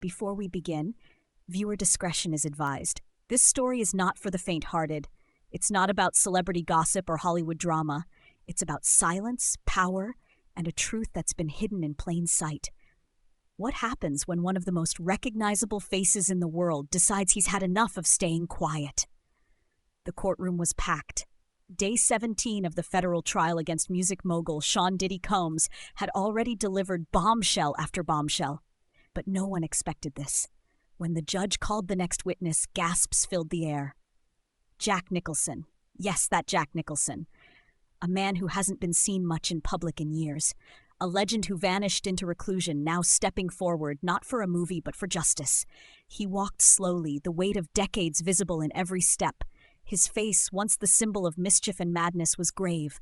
Before we begin, viewer discretion is advised. This story is not for the faint-hearted. It's not about celebrity gossip or Hollywood drama. It's about silence, power, and a truth that's been hidden in plain sight. What happens when one of the most recognizable faces in the world decides he's had enough of staying quiet? The courtroom was packed. Day 17 of the federal trial against music mogul Sean Diddy Combs had already delivered bombshell after bombshell. But no one expected this. When the judge called the next witness, gasps filled the air. Jack Nicholson. Yes, that Jack Nicholson. A man who hasn't been seen much in public in years. A legend who vanished into reclusion, now stepping forward, not for a movie but for justice. He walked slowly, the weight of decades visible in every step. His face, once the symbol of mischief and madness, was grave.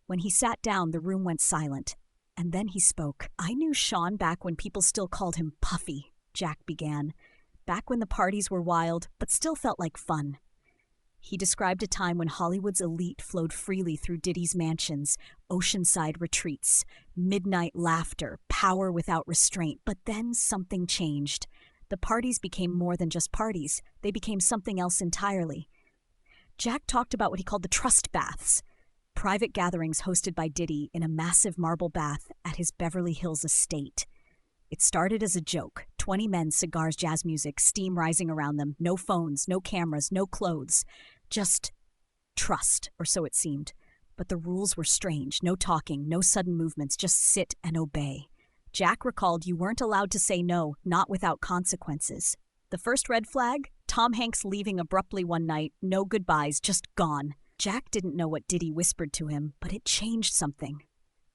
When he sat down, the room went silent. And then he spoke. "I knew Sean back when people still called him Puffy," Jack began. "Back when the parties were wild, but still felt like fun." He described a time when Hollywood's elite flowed freely through Diddy's mansions, oceanside retreats, midnight laughter, power without restraint. But then something changed. The parties became more than just parties. They became something else entirely. Jack talked about what he called the trust baths, private gatherings hosted by Diddy in a massive marble bath at his Beverly Hills estate. It started as a joke. 20 men, cigars, jazz music, steam rising around them, no phones, no cameras, no clothes. Just trust, or so it seemed. But the rules were strange. No talking, no sudden movements, just sit and obey. Jack recalled you weren't allowed to say no, not without consequences. The first red flag? Tom Hanks leaving abruptly one night, no goodbyes, just gone. Jack didn't know what Diddy whispered to him, but it changed something.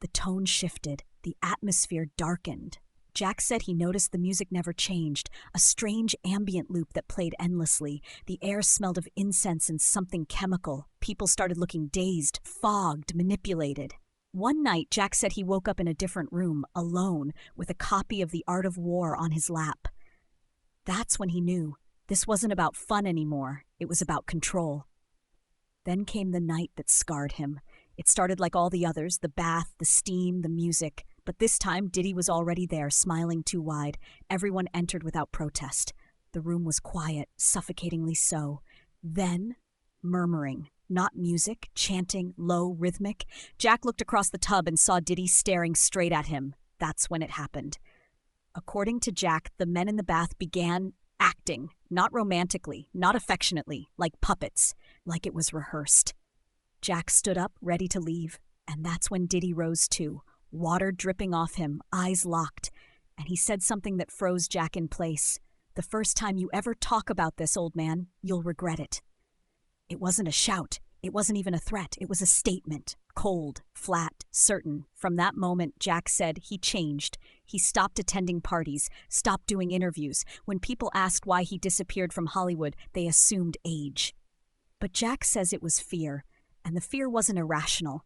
The tone shifted. The atmosphere darkened. Jack said he noticed the music never changed, a strange ambient loop that played endlessly. The air smelled of incense and something chemical. People started looking dazed, fogged, manipulated. One night, Jack said he woke up in a different room, alone, with a copy of The Art of War on his lap. That's when he knew. This wasn't about fun anymore. It was about control. Then came the night that scarred him. It started like all the others, the bath, the steam, the music. But this time, Diddy was already there, smiling too wide. Everyone entered without protest. The room was quiet, suffocatingly so. Then, murmuring. Not music, chanting, low, rhythmic. Jack looked across the tub and saw Diddy staring straight at him. That's when it happened. According to Jack, the men in the bath began acting, not romantically, not affectionately, like puppets, like it was rehearsed. Jack stood up, ready to leave, and that's when Diddy rose too, water dripping off him, eyes locked, and he said something that froze Jack in place. "The first time you ever talk about this, old man, you'll regret it." It wasn't a shout. It wasn't even a threat. It was a statement. Cold, flat, certain. From that moment, Jack said, he changed. He stopped attending parties, stopped doing interviews. When people asked why he disappeared from Hollywood, they assumed age. But Jack says it was fear, and the fear wasn't irrational.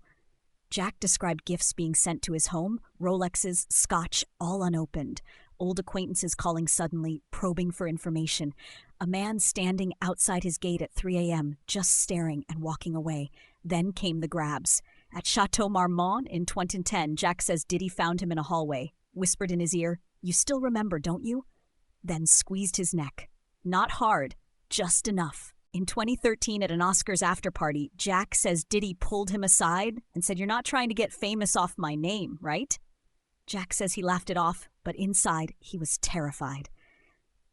Jack described gifts being sent to his home, Rolexes, scotch, all unopened. Old acquaintances calling suddenly, probing for information. A man standing outside his gate at 3 a.m., just staring and walking away. Then came the grabs. At Chateau Marmont in 2010, Jack says Diddy found him in a hallway, whispered in his ear, "You still remember, don't you?" Then squeezed his neck. Not hard, just enough. In 2013 at an Oscars after-party, Jack says Diddy pulled him aside and said, "You're not trying to get famous off my name, right?" Jack says he laughed it off, but inside he was terrified.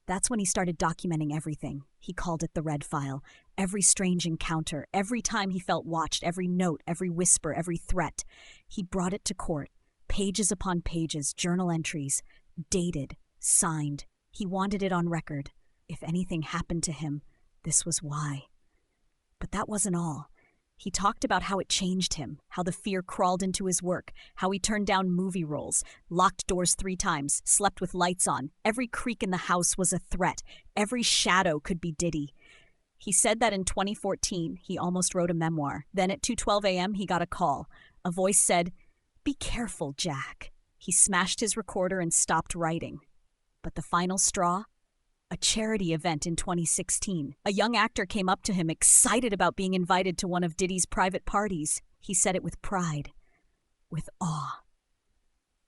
That's when he started documenting everything. He called it the Red File. Every strange encounter, every time he felt watched, every note, every whisper, every threat. He brought it to court. Pages upon pages, journal entries, dated, signed. He wanted it on record. If anything happened to him, this was why. But that wasn't all. He talked about how it changed him, how the fear crawled into his work, how he turned down movie roles, locked doors 3 times, slept with lights on. Every creak in the house was a threat. Every shadow could be Diddy. He said that in 2014, he almost wrote a memoir. Then at 2:12 a.m., he got a call. A voice said, "Be careful, Jack." He smashed his recorder and stopped writing. But the final straw? A charity event in 2016. A young actor came up to him excited about being invited to one of Diddy's private parties. He said it with pride, with awe.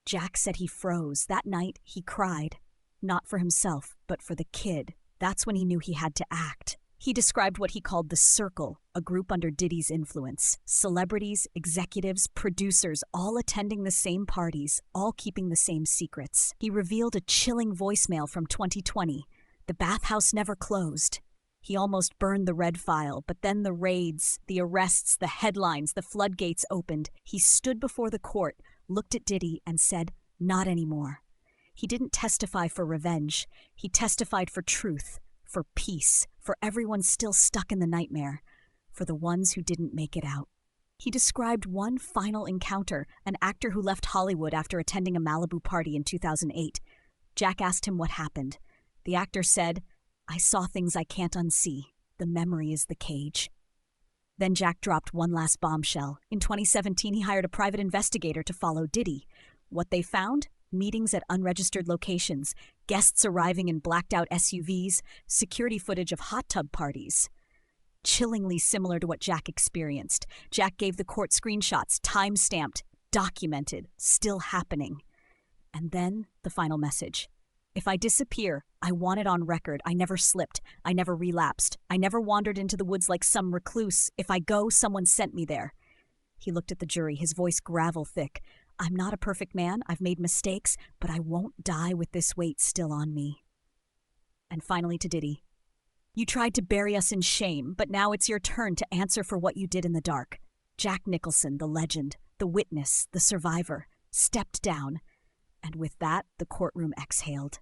Jack said he froze. That night, he cried. Not for himself, but for the kid. That's when he knew he had to act. He described what he called the Circle, a group under Diddy's influence. Celebrities, executives, producers, all attending the same parties, all keeping the same secrets. He revealed a chilling voicemail from 2020. The bathhouse never closed. He almost burned the red file, but then the raids, the arrests, the headlines, the floodgates opened. He stood before the court, looked at Diddy, and said, "Not anymore." He didn't testify for revenge. He testified for truth, for peace, for everyone still stuck in the nightmare, for the ones who didn't make it out. He described one final encounter, an actor who left Hollywood after attending a Malibu party in 2008. Jack asked him what happened. The actor said, "I saw things I can't unsee. The memory is the cage." Then Jack dropped one last bombshell. In 2017, he hired a private investigator to follow Diddy. What they found? Meetings at unregistered locations, guests arriving in blacked-out SUVs, security footage of hot tub parties. Chillingly similar to what Jack experienced. Jack gave the court screenshots, time-stamped, documented, still happening. And then the final message. "If I disappear, I want it on record. I never slipped. I never relapsed. I never wandered into the woods like some recluse. If I go, someone sent me there." He looked at the jury, his voice gravel-thick. "I'm not a perfect man. I've made mistakes, but I won't die with this weight still on me." And finally to Diddy. "You tried to bury us in shame, but now it's your turn to answer for what you did in the dark." Jack Nicholson, the legend, the witness, the survivor, stepped down. And with that, the courtroom exhaled.